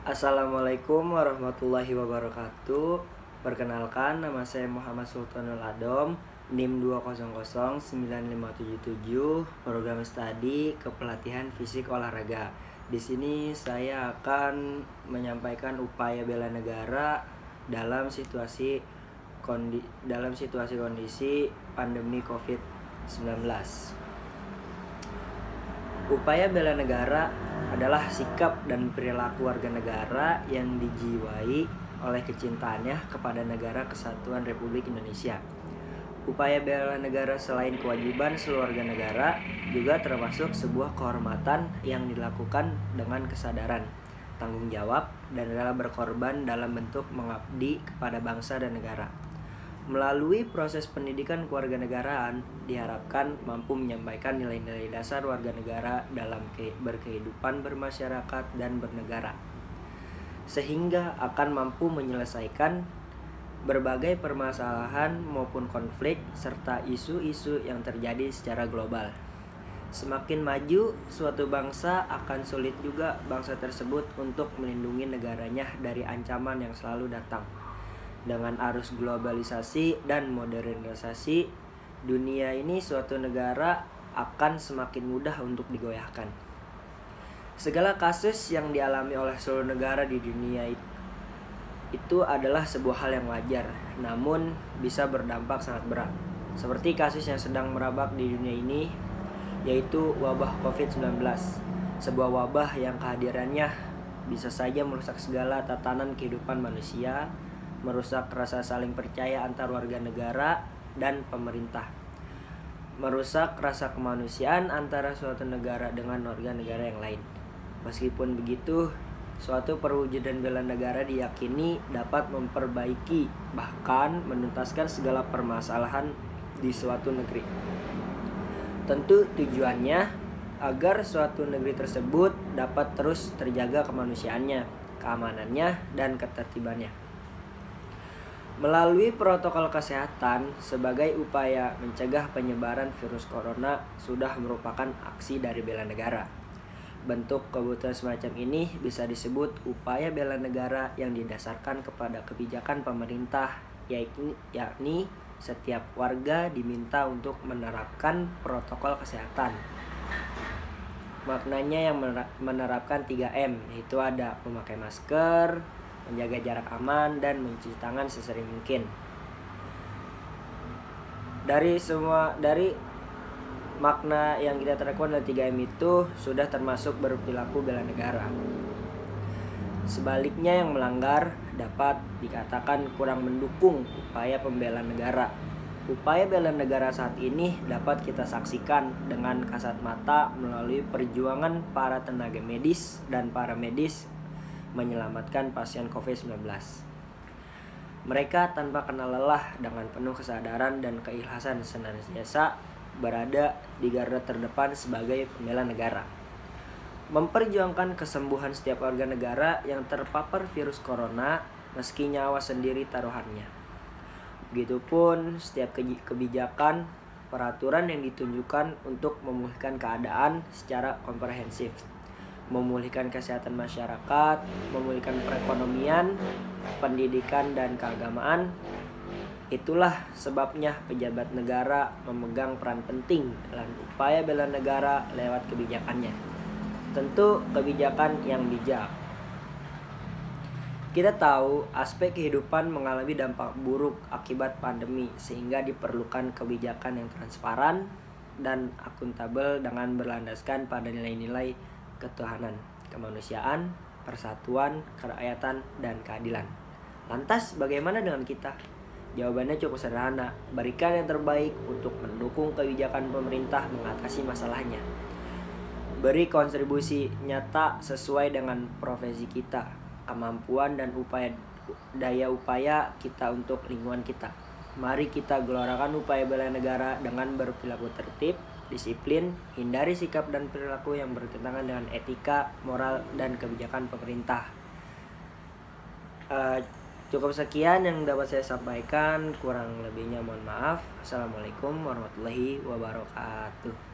Assalamualaikum warahmatullahi wabarakatuh. Perkenalkan, nama saya Muhammad Sultanul Adom, NIM 2009577, program studi Kepelatihan Fisik Olahraga. Di sini saya akan menyampaikan upaya bela negara dalam situasi kondisi pandemi COVID-19. Upaya bela negara adalah sikap dan perilaku warga negara yang dijiwai oleh kecintaannya kepada Negara Kesatuan Republik Indonesia. Upaya bela negara selain kewajiban seluruh warga negara juga termasuk sebuah kehormatan yang dilakukan dengan kesadaran, tanggung jawab, dan rela berkorban dalam bentuk mengabdi kepada bangsa dan negara. Melalui proses pendidikan kewarganegaraan, diharapkan mampu menyampaikan nilai-nilai dasar warga negara dalam berkehidupan bermasyarakat dan bernegara, sehingga akan mampu menyelesaikan berbagai permasalahan maupun konflik serta isu-isu yang terjadi secara global. Semakin maju suatu bangsa, akan sulit juga bangsa tersebut untuk melindungi negaranya dari ancaman yang selalu datang. Dengan arus globalisasi dan modernisasi dunia ini, suatu negara akan semakin mudah untuk digoyahkan. Segala kasus yang dialami oleh seluruh negara di dunia itu adalah sebuah hal yang wajar, namun bisa berdampak sangat berat. Seperti kasus yang sedang merabak di dunia ini, yaitu wabah COVID-19. Sebuah wabah yang kehadirannya bisa saja merusak segala tatanan kehidupan manusia, merusak rasa saling percaya antar warga negara dan pemerintah, merusak rasa kemanusiaan antara suatu negara dengan warga negara yang lain. Meskipun begitu, suatu perwujudan bela negara diyakini dapat memperbaiki bahkan menuntaskan segala permasalahan di suatu negeri. Tentu tujuannya agar suatu negeri tersebut dapat terus terjaga kemanusiaannya, keamanannya, dan ketertibannya. Melalui protokol kesehatan sebagai upaya mencegah penyebaran virus corona sudah merupakan aksi dari bela negara. Bentuk kebutuhan semacam ini bisa disebut upaya bela negara yang didasarkan kepada kebijakan pemerintah, yakni setiap warga diminta untuk menerapkan protokol kesehatan. Maknanya yang menerapkan 3M, yaitu ada memakai masker, menjaga jarak aman, dan mencuci tangan sesering mungkin. Dari makna yang kita terapkan dari 3M itu sudah termasuk berperilaku bela negara. Sebaliknya, yang melanggar dapat dikatakan kurang mendukung upaya pembela negara. Upaya bela negara saat ini dapat kita saksikan dengan kasat mata melalui perjuangan para tenaga medis dan para medis menyelamatkan pasien COVID-19. Mereka tanpa kenal lelah dengan penuh kesadaran dan keikhlasan senantiasa berada di garda terdepan sebagai pembela negara, memperjuangkan kesembuhan setiap warga negara yang terpapar virus corona meski nyawa sendiri taruhannya. Begitupun setiap kebijakan peraturan yang ditunjukkan untuk memulihkan keadaan secara komprehensif, memulihkan kesehatan masyarakat, memulihkan perekonomian, pendidikan, dan keagamaan. Itulah sebabnya pejabat negara memegang peran penting dalam upaya bela negara lewat kebijakannya. Tentu kebijakan yang bijak. Kita tahu aspek kehidupan mengalami dampak buruk akibat pandemi, sehingga diperlukan kebijakan yang transparan dan akuntabel dengan berlandaskan pada nilai-nilai ketuhanan, kemanusiaan, persatuan, kerakyatan, dan keadilan. Lantas bagaimana dengan kita? Jawabannya cukup sederhana, berikan yang terbaik untuk mendukung kebijakan pemerintah mengatasi masalahnya. Beri kontribusi nyata sesuai dengan profesi kita, kemampuan dan daya upaya kita untuk lingkungan kita. Mari kita gelorakan upaya bela negara dengan berperilaku tertib, disiplin, hindari sikap dan perilaku yang bertentangan dengan etika, moral, dan kebijakan pemerintah. Cukup sekian yang dapat saya sampaikan, kurang lebihnya mohon maaf. Assalamualaikum warahmatullahi wabarakatuh.